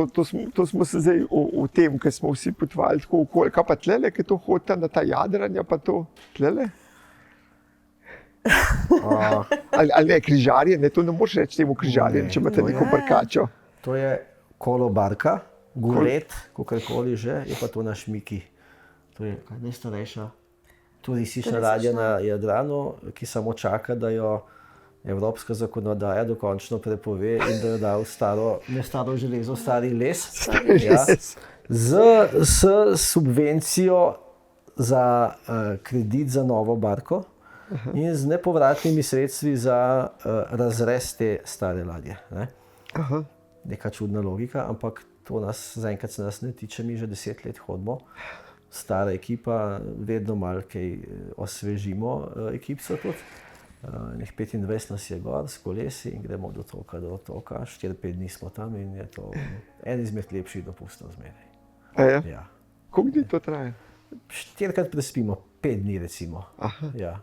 to smo se zdaj v tem, ker smo vsi potovali tako okoli, kaj pa tlele, ki to hodita na ta jadranja, pa to tlele? Ali ne, križarje, ne, to ne moreš reči temu križarjem, če imate neko brkačo. To je kolo barka, gulet, kakorkoli že, je pa to naš Miki. To je najstarejša turistična ladja na Jadranu, ki samo čaka, da jo evropska zakonodaja dokončno prepove in da jo da v staro železo, stari les. Ja, s subvencijo za kredit za novo barko in z nepovratnimi sredstvi za razrez te stare ladje. Ne? Neka čudna logika, ampak to zaenkrat se nas ne tiče, mi že 10 let hodimo. Stara ekipa, vedno malo kaj osvežimo ekipco tudi. Nek 25 nas je gor s kolesi in gremo od otoka do otoka. 4-5 dni smo tam in je to en izmed lepših dopustov zmeraj. Ja. Koliko dni to traja? 4-krat prespimo, 5 dni recimo. Ja.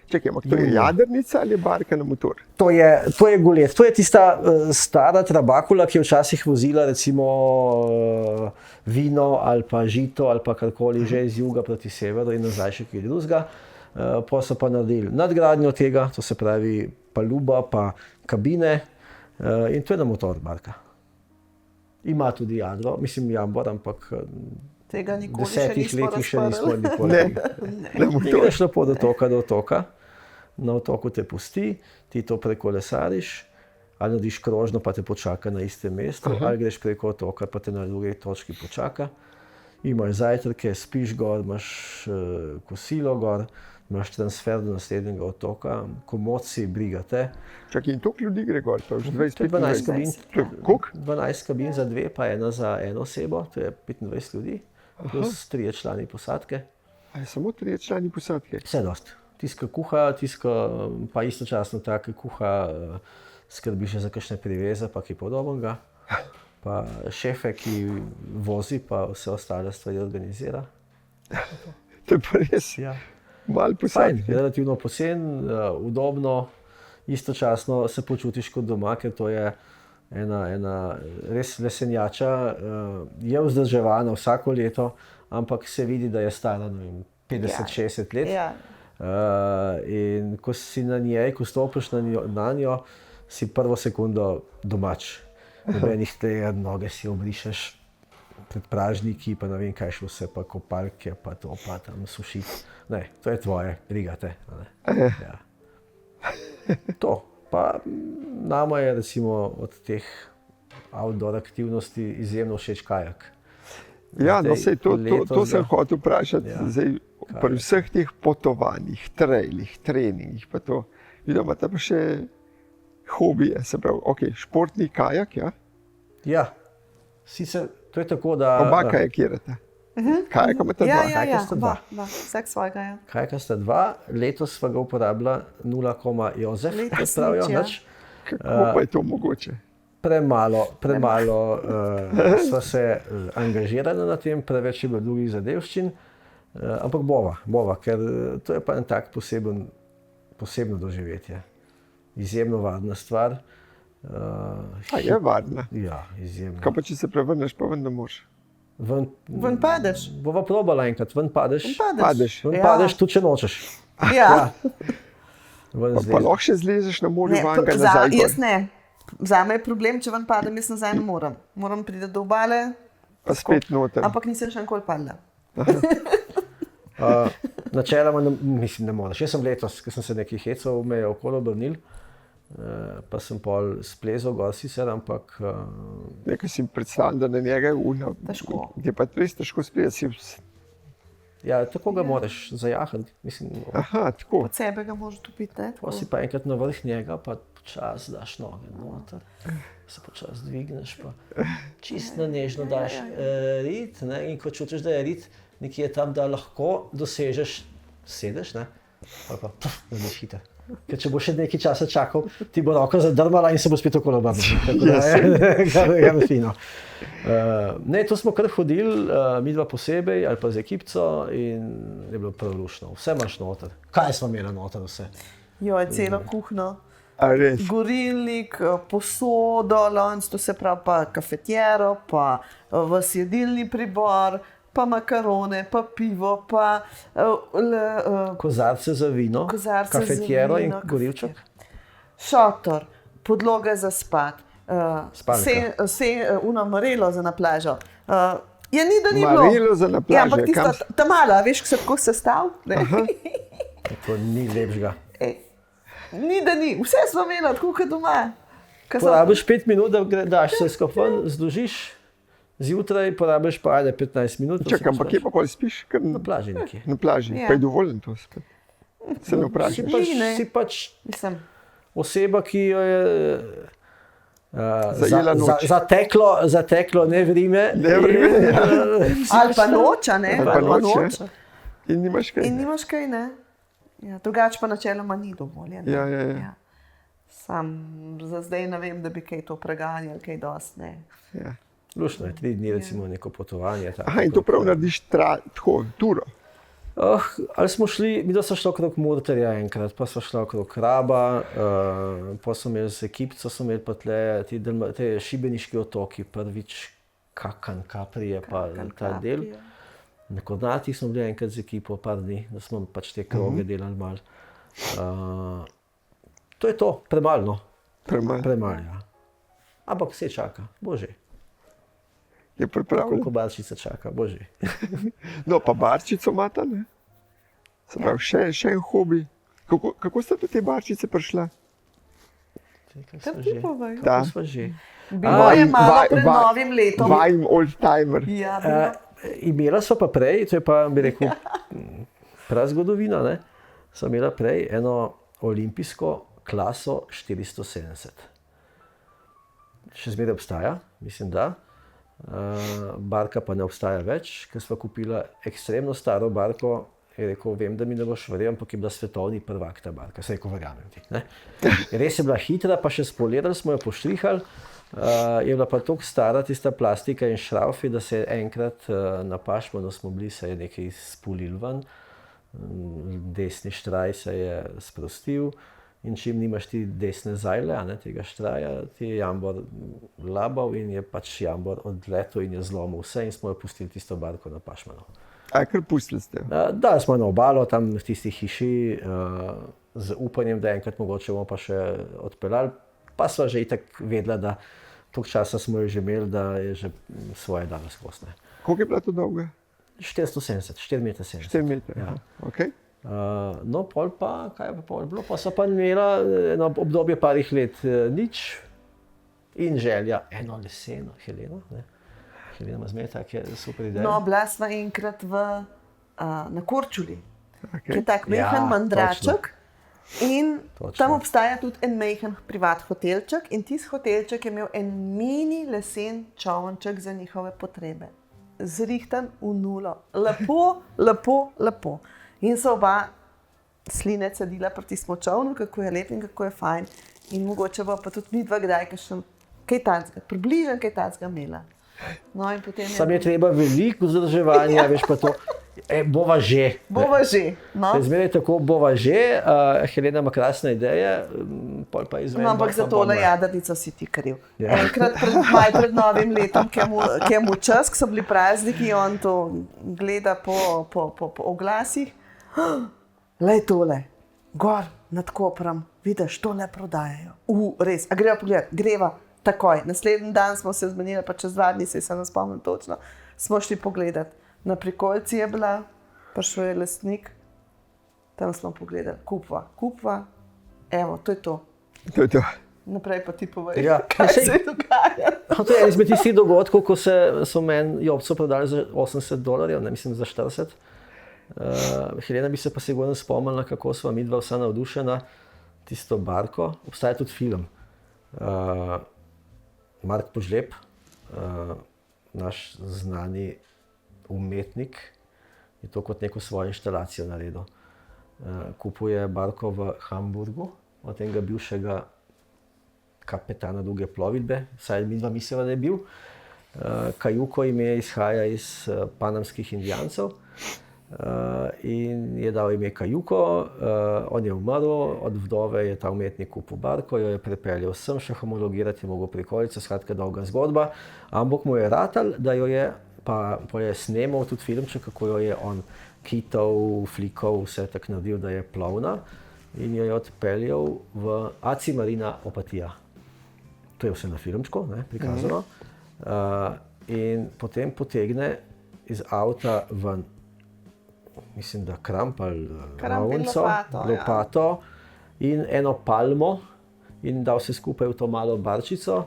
Čakaj, ampak to je jadrnica ali je barka na motor? To je gulet. To je tista stara trabakula, ki je včasih vozila recimo vino ali pa žito ali pa karkoli že iz juga proti severu in nazaj še kaj drugega. Pa so pa naredili nadgradnjo tega, to se pravi paluba pa kabine in to je na motor barka. Ima tudi jadro, mislim jambor, ampak tega nikoli 10 letih še nismo nikoli. Ne, Ti greš lepo od otoka do otoka, na otoku te pusti, ti to prekolesariš, ali narediš krožno pa te počaka na istem mestu, ali greš preko otoka pa te na drugi točki počaka. Imaš zajtrke, spiš gor, imaš kosilo gor, imaš transfer do naslednjega otoka, komodci, brigate. Čakaj, in toliko ljudi gre gor, to je že 12 kabin. Koliko? 12 kabin za 2, pa ena za eno osebo, to je 25 ljudi, plus 3 člani posadke. A je samo 3 člani posadke? Vse dost. Tiska kuha, pa istočasno tako kuha, skrbi še za kakšne priveze, pa kaj podobnega. Pa šefe, ki vozi, pa vse ostale stvari organizira. To je pa res malo posadke. Fajn, relativno pocen, udobno, istočasno se počutiš kot doma, ker to je ena res lesenjača, je vzdrževana vsako leto, ampak se vidi, da je stara 50-60 let. In ko si na njej, ko stopiš na njo, si prvo sekundo domač. Nobenih noge si obrišeš pred pražniki, pa ne vem kaj še vse, pa kopalke, pa to, pa tam sušiti. Ne, to je tvoje, brigate. Ja. To, pa nama je recimo od teh outdoor aktivnosti izjemno všeč kajak. Ja, no sej, to sem hotel vprašati. Zdaj, pri vseh teh potovanjih, trailih, treningih, pa to, imate pa še hobije, se pravi, športni kajak, ja? Ja, sicer to je tako, da... Oba kajakirate. Kajaka imate dva? Kajaka sta dva. Vsak svojega, ja. Kajaka sta dva, letos sva ga uporabila 0, Jozef, kot pravijo, nič. Kako pa je to mogoče? Premalo sva se angažirala na tem, preveč je bilo drugih zadevščin, ampak bova, ker to je pa en tak posebno doživetje. Izjemno varna stvar. Je varna? Ja, izjemno. Kaj pa če se prevrneš, pa ven ne moreš? Ven padeš? Bova probala enkrat, ven padeš. Ven padeš, tudi če nočeš. Ja. Pa lahko še zlezeš na morju vanga nazaj gor? Jaz ne. Zame je problem, če ven padem, jaz nazaj ne morem. Moram priti do obale. Pa spet noter. Ampak nisem še nikoli padla. Načeloma mislim, ne moreš. Jaz sem letos, ko sem se nekaj hecal, me je okolo obrnil, pa sem pol splezal gor sicer, ampak... Nekaj si predstavljam, da na njega je težko. Je pa res težko splezati. Ja, tako ga moraš zajahati. Aha, tako. Od sebe ga moraš topiti, ne? Pa si pa enkrat na vrh njega, pa počas daš noge noter, se počas dvigneš, pa čisto nežno daš rit, ne? In ko čutiš, da je rit nekje tam, da lahko dosežeš, sedeš, ne? Pa narediš hiter. Ker če bo še nekaj časa čakal, ti bo roka zadrmala in se bo spet okolo obrnil. Tako da je fino. Ne, to smo kar hodili, midva posebej ali pa z ekipco in je bilo prav luštno. Vse imaš noter. Kaj smo imeli noter vse? Jo, celo kuhno. gorilnik, posodo, lonc, to se pravi pa kafetjero, pa vas jedilni pribor, pa makarone, pa pivo, pa Kozarce za vino, kafetjero in gorilček. Šotor, podloga za spat, marelo za na plažo. Ja, ni da ni bilo. Marelo za na plažo. Ja, ampak tista ta mala, veš, ko se tako sestav? To ni lepšega. Ni da ni, vse smo imeli, tako kot doma. Porabiš 5 minut, da daš se skopon, zložiš, zjutraj porabiš pa 15 minut. Čakaj, ampak kje pa pol spiš? Na plaži nekje. Na plaži, pa je dovoljen to spet. Se ne vprašaš. Si pač oseba, ki jo je zateklo nevrime. Ali pa noča, ne? Ali pa noč, in nimaš kaj. In nimaš kaj, ne? Ja, drugače pa načeloma ni dovoljen. Ja. Sam za zdaj ne vem, da bi kaj to preganjali, kaj dosti ne. Ja. Luštno je, 3 dni recimo neko potovanje. In to prav narediš tako, turo? Ali smo šli, mi da smo šli okrog Murterja enkrat, pa smo šli okrog Kraba, pa smo imeli z ekipco, smo imeli pa te šibeniški otoki, prvič Kakan, Kaprije, pa ta del. Na Kornatih smo bili enkrat z ekipo, par dni, da smo pač te kroge delali malo. To je to, premalo. Premalo, ja. Ampak vse čaka, bože. Je pripravljen. Koliko barčica čaka, bože. No, pa barčico imata, ne? Se pravi, še en hobi. Kako ste do te barčice prišla? Kako smo že? Bilo je malo pred novim letom. Vajm old timer. Ja, imela so pa prej, to je pa, bi rekel, prazgodovina, ne? So imela prej eno olimpijsko klaso 470. Še zmeraj obstaja, mislim, da. Barka pa ne obstaja več, ker sva kupila ekstremno staro barko. Je rekel, vem, da mi ne boš verjel, ampak je bila svetovni prvak ta barka. Saj rekel, verjamem ti. Res je bila hitra, pa še spolirali smo jo poštrihali. Je bila pa toliko stara tista plastika in šraufi, da se je enkrat na Pašmanu smo bili, se je nekaj spulil ven. Desni štraj se je sprostil in čim nimaš ti desne zajle, tega štraja, ti je jambor labal in je pač jambor odletel in je zlomil vse in smo jo pustili tisto barko na Pašmanu. Kar pustili ste? Da, smo na obalo, tam v tisti hiši, z upanjem, da enkrat mogoče bomo pa še odpeljali. Pa sva že itak vedela, da toliko časa smo jo že imeli, da je že svoje dala skozi. Koliko je bila to dolga? 470, 4,70 metra. 4 metra, ja. Ok. No, pol pa, kaj je pa pol bilo, pa so pa imela eno obdobje parih let nič in želja, eno leseno, Helena, ne? Helena ima zmeraj take super ideje. No, bila sva enkrat na Korčuli, ki je tak mehen mandraček in tam obstaja tudi en mehen privat hotelček in tisti hotelček je imel en mini lesen čolnček za njihove potrebe. Zrihtan v nulo. Lepo. In so oba sline cedila pri tistem čolnu, kako je lep in kako je fajn. In mogoče bo pa tudi midva kdaj kaj tacga, približno kaj tacga imela. No, in potem Sam je treba veliko vzdrževanja, veš pa to, bova že. Bova že, no. Zmeraj tako bova že, Helena ima krasne ideje, pol pa izvedba. No, ampak za tole jadrnico si ti kriv. Ja. Enkrat pred novim letom, ki je mu čas, ko so bili prazniki, on to gleda po oglasih. Lej tole, gor nad Koprom, vidiš, tole prodajajo. Res, a greva pogledat, greva. Takoj, naslednji dan smo se zmenili, pa čez 2 dni se ne spomnim točno, smo šli pogledat. Na Prikolici je bila, prišel je lastnik, tam smo pogledali, kupva, evo, to je to. To je to. Naprej pa ti povej, kaj se je dogaja. To je en izmed tistih dogodkov, ko so meni Jobco prodali za $80, ne mislim za 40. Helena bi se pa sigurno spomnila, kako sva midva vsa navdušena tisto barko. Obstaja tudi film. Mark Požlep, naš znani umetnik, je to kot neko svojo inštalacijo naredil. Kupuje barko v Hamburgu od tega bivšega kapetana druge plovidbe, vsaj midva mislila, da je bil. Kajuko ime izhaja iz panamskih Indijancev. in je dal ime Kajuko, on je umrl, od vdove je ta umetnik kupil barko, jo je pripeljal sem, še homologirati je mogel prikolico, skratka dolga zgodba, ampak mu je ratal, da jo je, pa je snemal tudi filmček, kako jo je on kitov, flikov, vse tako naredil, da je plovna in jo je odpeljal v Aci Marina Opatija. To je vse na filmčku, prikazano. In potem potegne iz avta ven, mislim, da kramp ali ravnico, lopato in eno palmo in dal se skupaj v to malo barčico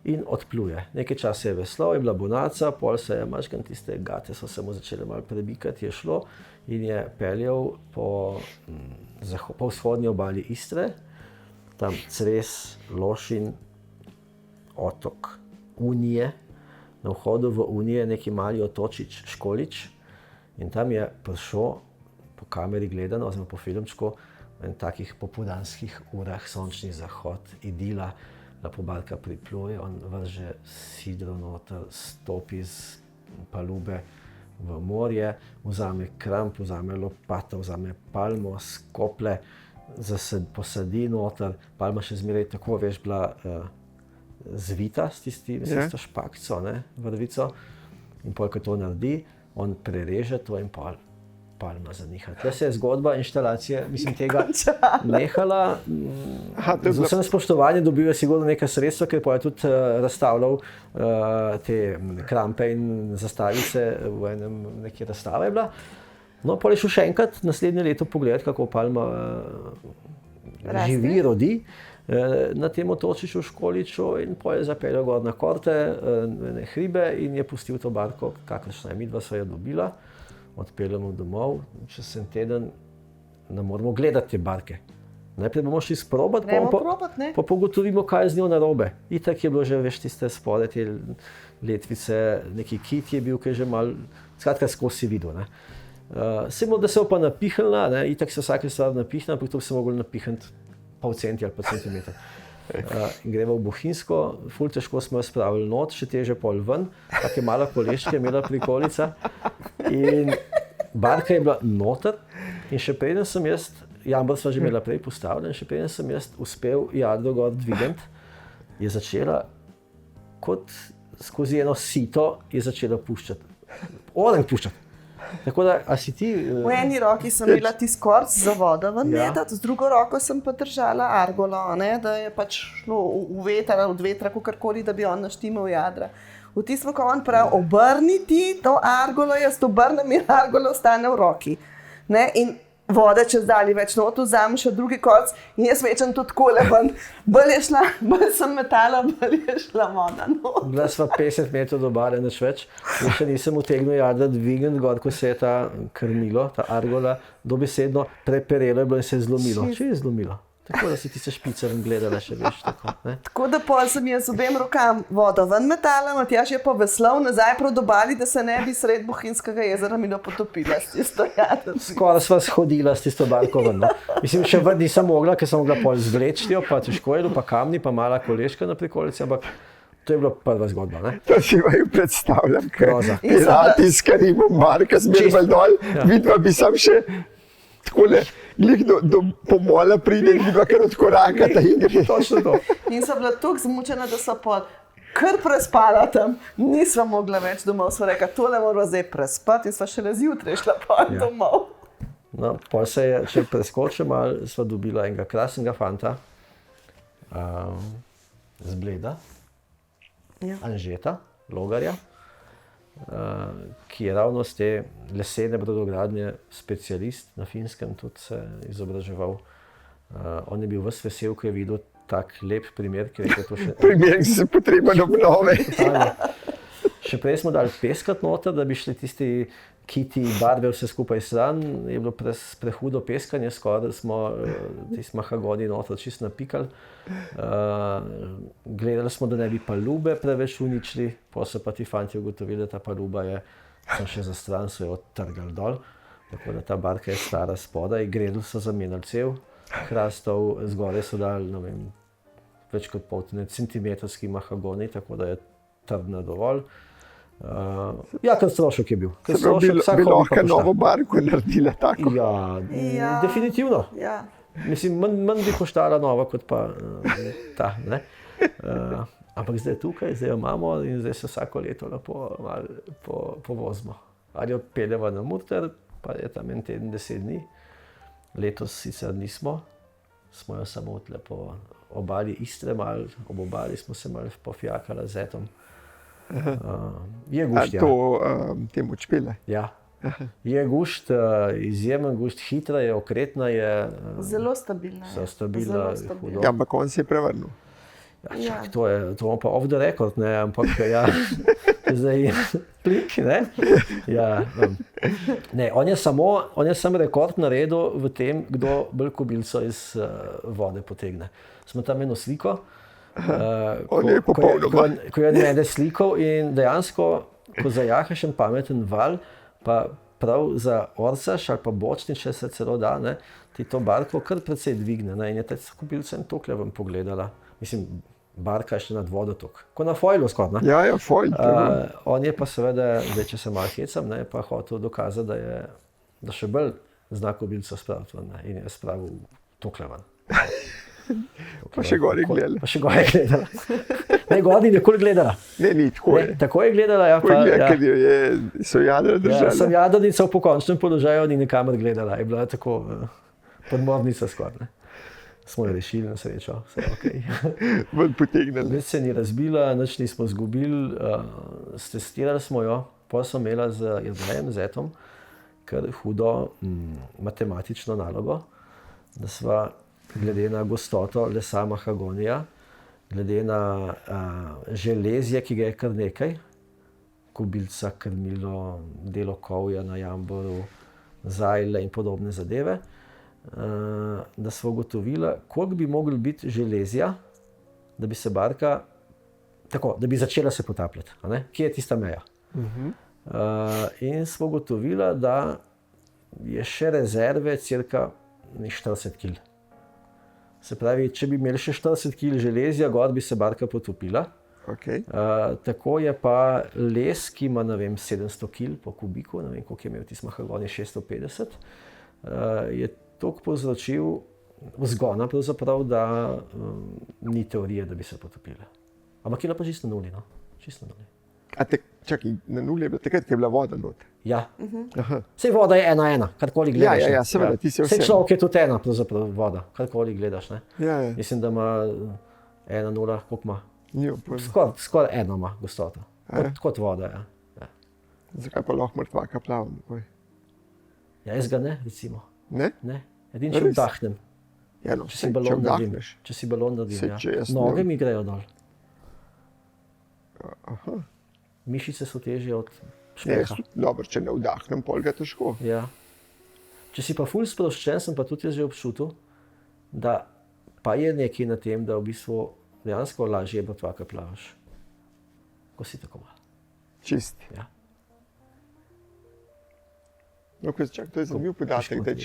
in odpluje. Nekaj časa je veslal, je bila bonaca, pol se je mačkan tiste gate so se mu začele malo prebikati, je šlo in je peljal po vzhodni obali Istre, tam Cres, Lošin, otok Unije, na vhodu v Unije neki mali otočič Školič in tam je prišel po kameri gledano, oziroma po filmčku, v takih popoldanskih urah, sončni zahod, idila, lepo barka pripluje, on vrže sidro noter, stopi z palube v morje, vzame kramp, vzame lopato, vzame palmo, skople, posadi noter, palma še zmeraj tako, veš, bila zvita s tisto špakco, vrvico, in pol, ko to naredi, on prereže to in pol palma zaniha. Tukaj se je zgodba inštalacije, mislim, tega nehala. Z vsem spoštovanjem dobil je sigurno neka sredstva, ker pa je tudi razstavljal te krampe in zastavice v enem neki razstave je bila. No, pol je šel še enkrat naslednje leto pogledati, kako palma živi, rodi na tem otočišču v Školiču in pol je zapeljal gor na Korte, na hribe in je pustil to barko, kakršna je, midva sva jo dobila, odpeljemo domov, čez en teden ne moramo gledati te barke. Najprej bomo šli sprobati, pa pogotovimo, kaj je z njo narobe. Itak je bilo že, veš, tiste spode, te letvice, neki kit je bil, ki je že malo, skratka skozi si videl. Se da se bo pa napihnila, itak se vsake stvar napihne, ampak to bi se mogli napihniti pol centi ali pa centimeter. In gremo v Bohinjsko, ful težko smo jo spravili not, še teže pol ven, take mala koleščke je imela prikolica in barka je bila noter in še preden sem jaz, jambor sva že imela prej postavljen, še preden sem jaz uspel jadro gor dvigant, je začela kot skozi eno sito je začela puščati, orenk puščati. Tako da, a si ti... V eni roki sem imela tiskorc za vodo ven metati, z drugo roko sem pa držala argolo, da je pač šlo v veter ali od vetra, kakorkoli, da bi on naštimal jadra. V tistem, ko on pravi, obrni ti to argolo, jaz to obrnem in argolo ostane v roki. In voda čez dalje več not, vzamem še drugi korc in jaz večem to takole ven. Bolj sem metala, bolj je šla voda not. Bila sva 50 metrov do obale, nič več. In še nisem utegnil jadra dvigniti gor, ko se je ta krmilo, ta argola, dobesedno preperelo je bilo in se je zlomilo. Če je zlomilo. Tako da si ti se špicer gledala še, veš, tako. Tako da pol sem jaz obem rokam vodo ven metala, Matjaž je pa veslal nazaj prav do obali, da se ne bi sred Bohinjskega jezera milo potopila s tisto jadro. Skoraj sva shodila s tisto barko ven. Mislim, še ven nisem mogla, ker sem mogla pol zvleči jo, pa težko je bilo, pa kamni, pa mala koleška na prikolici, ampak to je bila prva zgodba. To si vaju predstavljam, ker pirati s Karibom, barka zmeraj dol, vidva bi sam še takole, glih do pomola pride in vidva kar odkorakata in gre. Točno to. In so bila toliko zmučena, da so pol kar prespala tam. Nisva mogla več domov, sva rekla, tole moramo zdaj prespati in sva šele zjutraj šla pol domov. No, pol se je, če preskočim malo, sva dobila enega krasnega fanta z Bleda, Anžeta, Logarja, ki je ravno z te lesene brodogradnje specialist na Finskem, tudi se izobraževal. On je bil ves vesel, ko je videl tak lep primer, ki je to še... Primer, ki se potreben obnove. Še prej smo dali peskat noter, da bi šli tisti kiti, barve, vse skupaj stran. Je bilo prehudo peskanje, skoraj smo tisti mahagoni noter čisto napikali. Gledali smo, da ne bi palube preveč uničili, potem so pa ti fanti ugotovili, da ta paluba je še za stran, so jo odtrgali dol. Tako da ta barka je stara spodaj, gredl so zamenjali cev, hrastov, zgoraj so dali, ne vem, več kot centimetrski mahagoni, tako da je trdna dovolj. Ja, ker strošek je bil. Se pravi, bi lahko novo barko naredila tako? Ja, definitivno. Ja. Mislim, manj bi koštala nova kot pa ta. Ne? Ampak zdaj je tukaj, zdaj jo imamo in zdaj se vsako leto lepo povozimo. Ali jo peljemo na Murter, pa je tam en teden, 10 dni. Letos sicer nismo, smo jo samo tle po obali Istre malo, ob obali smo se malo pofijakali z Etom. Je gušt, to temu čpele? Ja. Je gušt, izjemen gušt, hitra je, okretna je. Zelo stabilna. Stabilna, hudo. Ja, ampak on se je prevrnil. Ja, čak, to je pa off the record, ne, ampak ja, zdaj plik, ne. Ja, ne, on je samo rekord naredil v tem, kdo bolj kobilco iz vode potegne. Smo tam eno sliko, ko je mene slikal in dejansko, ko zajahaš en pameten val, pa prav za orcaš ali pa bočni, če se celo da, ne, ti to barko kar precej dvigne, ne, in je ta kobilca en tokle vam pogledala. Mislim, barka je še nad vodotok, ko na foilu skoraj, ne. Ja, foil. On je pa seveda, zdaj če se malo hecam, ne, pa hotel dokazati, da še bolj zna kobilco spraviti ven, in je spravil tokle ven. Pa še gori gledala. Pa še gori gledala. Ne, gori nikoli gledala. Ne, ni tako je. Tako je gledala, ja. Ker so jadra držala. Ja, sem jadrnica v pokončnem položaju, ni nikamor gledala. Je bila tako podmornica skoraj. Smo jo rešili na srečo, vse je okej. Ven potegnili. Nič se ni razbila, nič nismo zgubili, stestirali smo jo, potem smo imela z Jernejem, z Etom, kar hudo matematično nalogo, da sva glede na gostoto lesa mahagonija, glede na železje, ki ga je kar nekaj, kobilca, krmilo, delo kovja na jamboru, zajle in podobne zadeve, da sva ugotovila, koliko bi mogli biti železja, da bi se barka, tako, da bi začela se potapljati, a ne? Kje je tista meja. In sva ugotovila, da je še rezerve cirka 40 kg. Se pravi, če bi imeli še 40 kg železja, gor bi se barka potopila. Okay. Tako je pa les, ki ima, ne vem, 700 kg po kubiku, ne vem, koliko je imel tisti mahagoni, 650, je toliko povzročil vzgona, pravzaprav, da ni teorije, da bi se potopile. Ampak je bila pa čisto na nuli, no? Čisto na nuli. Čakaj, na nuli je bila takrat, ko je bila voda not. Ja. Sej voda je 1:1, karkoli gledaš. Ja, seveda, ti si vse. Sej človek je tudi 1, pravzaprav voda, karkoli gledaš, ne. Ja. Mislim, da ima 1:0, koliko ima? Skoraj 1 ima gostota, kot voda, ja. Zakaj pa lahko mrtvaka plavam? Ja, jaz ga ne, recimo. Ne? Ne, edin če vdahnem. Ja, no, če si balon naredim, ja. Noge mi grejo dol. Aha. Mišice so težje od špeha. Dobro, če ne vdahnem, pol ga težko. Ja. Če si pa ful sproščen, sem pa tudi jaz že občutil, da pa je nekaj na tem, da v bistvu dejansko lažje mrtvaka plavaš, ko si tako malo. Čist. Ja. No, to je zanimiv podatek, da je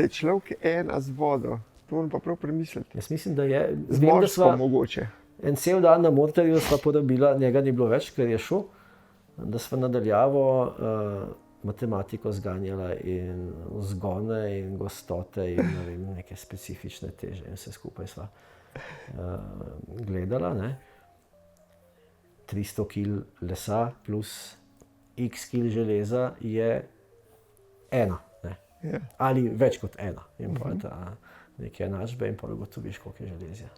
človek ena z vodo. To moram pa prav premisliti. Jaz mislim, da je. Z morsko mogoče. En cel dan na Murterju sva porabila, njega ni bilo več, ker je šel, da sva nadaljavo matematiko zganjala in vzgone in gostote in ne vem, neke specifične teže in vse skupaj sva gledala, ne. 300 kg lesa plus x kg železa je 1, ne. Ja. Ali več kot 1. In pa ta neke enačbe in pa ugotoviš, koliko je železja.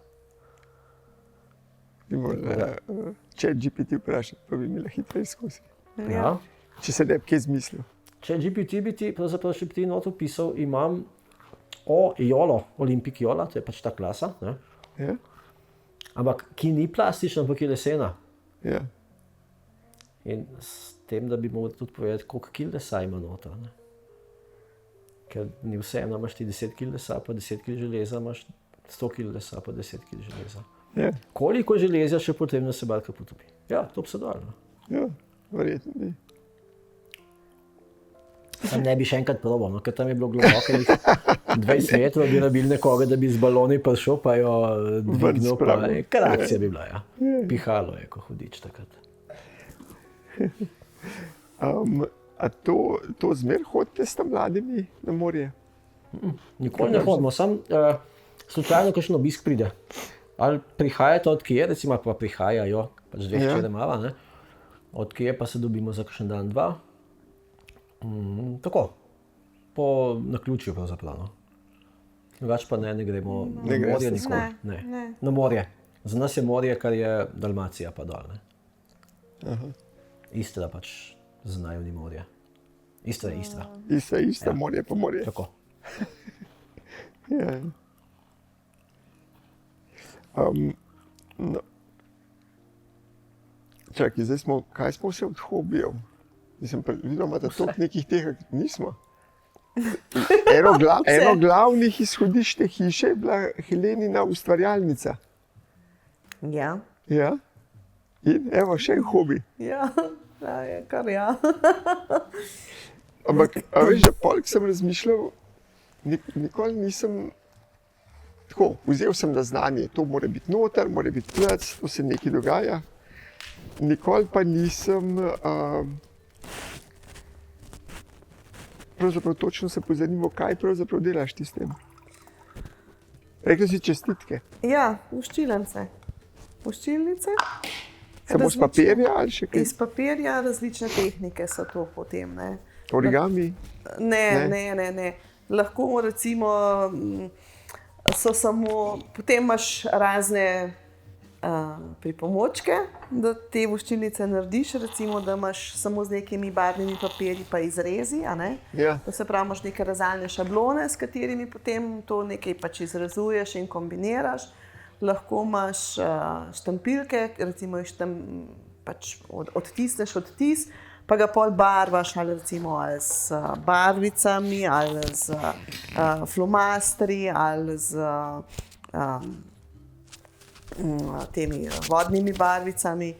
ChatGPT vprašati, pa bi imela hitro izkusi. Ja. Če se ne bi kaj izmislil. ChatGPT bi ti pravzaprav še ti not opisal, imam Jolo, Olympic Jola, to je pač ta klasa, ne? Ja. Ampak ki ni plastična, ampak je lesena. Ja. In s tem, da bi mogel tudi povedati, koliko kil lesa ima nota, ne? Ker ni vseeno, imaš ti 10 kg lesa, pa 10 kg železa, imaš 100 kg lesa, pa 10 kg železa. Ja. Koliko železja še potrebno se barka potopi? Ja, to se da. Ja, verjetno ni. Tam ne bi še enkrat probal, no, ker tam je bilo globoko. 20 metrov bi nabil nekoga, da bi z baloni prišel, pa jo dvignil, pa kar akcija bi bila. Ja. Pihalo je, ko hudič takrat. A to zmer hodite s tam mladimi na morje? Nikoli ne hodimo, sam slučajno kakšen obisk pride. Ali prihajate od kje, recimo pa prihajajo, pač 2 hčere mava, ne? Od kje pa se dobimo za kakšen dan, 2. Tako, po naključju pravzaprav. No. Drugače pa ne gremo na morje nikoli. Ne. Na morje. Za nas je morje, kar je Dalmacija pa dol. Istra pač za naju ni morje. Istra je Istra. Istra, morje pa morje. Tako. Ja. No. Čakaj, zdaj kaj smo vse od hobijev? Vidimo, da toliko nekih tega nismo. Eno glavnih izhodišč te hiše je bila Helenina ustvarjalnica. Ja. Ja? In evo, še en hobi. Ja, je kar ja. Ampak, a veš, da polk sem razmišljal, nikoli nisem tako, vzel sem na znanje, to mora biti noter, mora biti plec, to se nekaj dogaja. Nikoli pa nisem pravzaprav točno se pozanimal, kaj pravzaprav delaš ti s tem. Rekli si čestitke. Ja, voščilnice. Voščilnice. Samo z papirja ali še kaj? Iz papirja različne tehnike so to potem. Ne. Origami? Ne. Lahko recimo so samo, potem imaš razne pripomočke, da te voščilnice narediš, recimo, da imaš samo z nekimi barvnimi papirji pa izrezi, a ne? Ja. To se pravi, imaš neke rezalne šablone, s katerimi potem to nekaj pač izrezuješ in kombiniraš. Lahko imaš štampilke, recimo pač odtisneš odtis, pa ga pol barvaš ali recimo ali z barvicami, ali z flomastri, ali z temi vodnimi barvicami.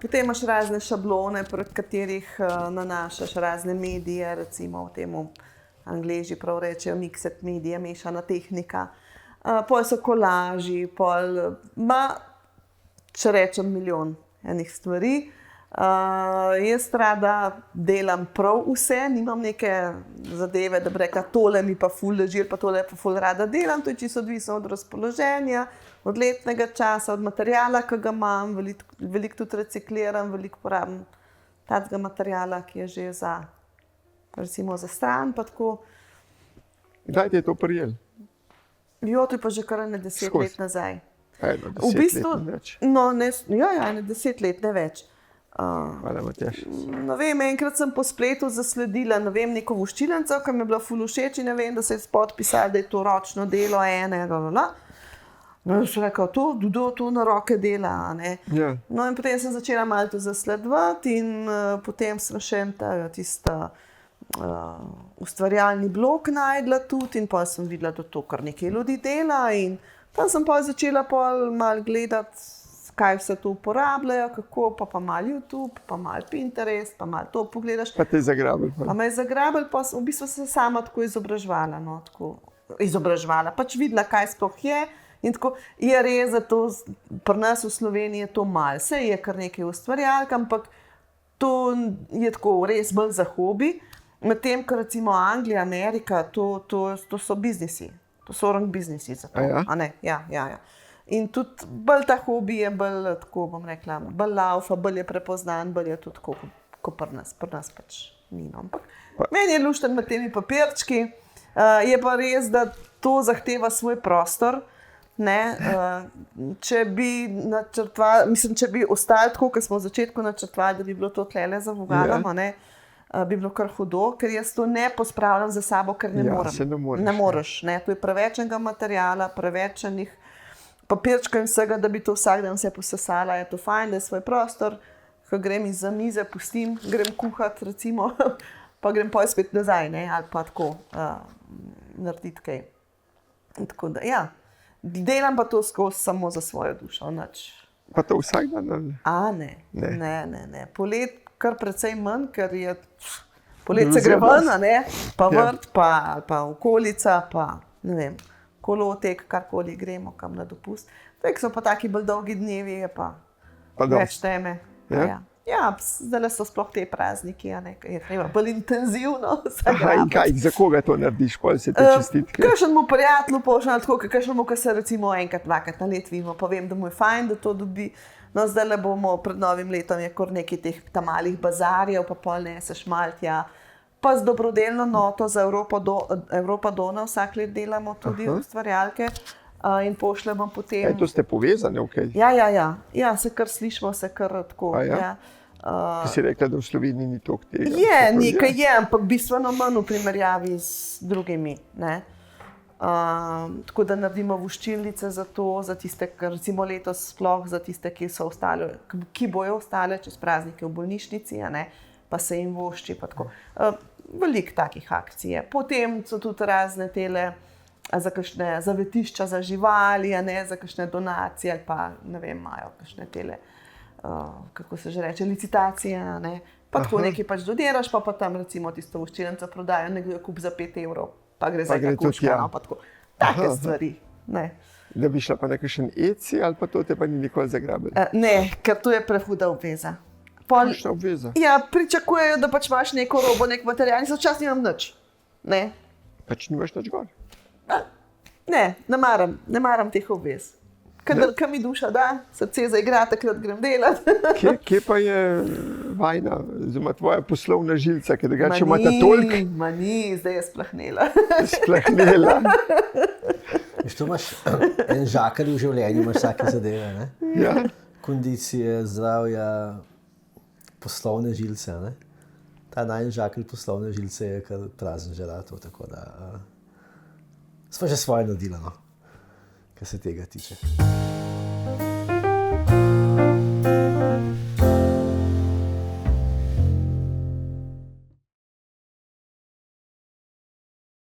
Potem imaš razne šablone, prek katerih nanašaš razne medije, recimo v temu Angleži prav rečejo mixed media, mešana tehnika. Pol so kolaži, če rečem milijon enih stvari. Jaz rada delam prav vse, nimam neke zadeve, da bi rekla, tole mi pa ful leži, pa tole pa ful rada delam, to je čisto odvisno od razpoloženja, od letnega časa, od materiala, ki ga imam, veliko tudi recikliram, veliko porabim takega materiala, ki je že recimo za stran, pa tako. Kdaj ti je to prijel? Jo, to je pa že kar 10 let nazaj. Eno 10 let ne več. No, eno 10 let ne več. Hvala, Matjaž. Ne vem, enkrat sem po spletu zasledila, neko voščilnico, ki mi je bila ful všeč in ne vem, da se je spod pisalo, da je to ročno delo ene. No, sem rekla, to na roke dela. Ja. No, in potem sem začela malo to zasledovati in potem sem še tista ustvarjalni blok najdla tudi in pa sem videla, da to kar nekaj ljudi dela in tam sem pa začela malo gledati, kaj vse to uporabljajo, kako, pa malo YouTube, pa malo Pinterest, pa malo to pogledaš. Pa te je zagrabilo. Pa me je zagrabilo, pa v bistvu sem se sama tako izobraževala. No, pač videla, kaj sploh je. In tako je res, da to pri nas v Sloveniji je to malo. Saj je kar nekaj ustvarjalk, ampak to je tako res bolj za hobi. Medtem, ko recimo Anglija, Amerika, to so biznisi. To so orang biznisi za to. Ja? A ne? Ja. In tudi bolj ta hobi je bolj, tako bom rekla, bolj laufa, bolj je prepoznan, bolj je tudi tako, kot pri nas. Pri nas pač ni. No. Ampak meni je lušten med temi papirčki. Je pa res, da to zahteva svoj prostor. Ne, če bi ostali tako, kot smo v začetku načrtovali, da bi bilo to tlele za vogalom, bi bilo kar hudo, ker jaz to ne pospravljam za sabo, ker ne morem. Ne moreš. Ne. To je prevečnega materijala, prevečenih papirčkov in vsega, da bi to vsak dan vse posesala. Je to fajn, da je svoj prostor, ko grem izza mize, pustim, grem kuhat, recimo, pa grem pa spet nazaj, ne, ali pa tako narediti kaj. Tako da, ja. Delam pa to skozi samo za svojo dušo. Pa to vsak dan? Ne. Polet kar precej manj, ker je Poletje se gre ven, pa vrt, pa okolica, pa ne vem, kolotek, karkoli gremo, kam na dopust. Tako so pa taki bolj dolgi dnevi, je pa več teme. Ja, zdaj so sploh te prazniki, je treba bolj intenzivno zagrabiti. Za koga to narediš, pol se te čestitke? Kakšnemu prijatelju pošljem, tako kakšnemu, ki se recimo enkrat, dvakrat na let vidimo, pa vem, da mu je fajn, da to dobi. No, zdaj le bomo pred novim letom, je kar nekaj teh tam malih bazarjev, pa pol neseš mal tja. Pa z dobrodelno noto za Evropa Dona vsak let delamo tudi ustvarjalke. In pošljemo potem. To ste povezani, ok? Ja, se kar slišimo, se kar tako. Ki si rekla, da v Sloveniji ni toliko tega. Nekaj je, ampak bistveno manj v primerjavi z drugimi. Tako da naredimo voščilnice za to, za tiste, recimo letos sploh za tiste, ki bojo ostale čez praznike v bolnišnici, pa se jim vošči. Veliko takih akcij je. Potem so tudi razne tele za kakšne zavetišča za živali, za kakšne donacije ali pa ne vem, imajo kakšne tele, kako se že reče, licitacije, pa tako nekaj pač dodiraš, pa tam recimo tisto voščilnico prodajo, nekdo jo kup za 5 evrov, pa gre za kakuška, pa tako. Take stvari, Da bi šla pa na kakšen Etsy ali pa to te pa ni nikoli zagrabilo? Ne, ker to je prehuda obveza. Kakšna obveza? Ja, pričakujejo, da pač imaš neko robo, nek material, in včasih nimam nič. Pač nimaš nič gor? Ne maram teh obvez. Kaj mi duša da, srce zaigra, takrat grem delati. Kje pa je vajna, oziroma tvoja poslovna žilca, ker drugače imata toliko? Ni, zdaj je splahnela. Splahnela. Veš, to imaš en žakelj v življenju, imaš vsake zadeve, ne? Ja. Kondicije, zdravja, poslovne žilce, ne? Ta najn žakelj poslovne žilce je kar prazen žeratov, tako da sva že svoje naredila, kar se tega tiče.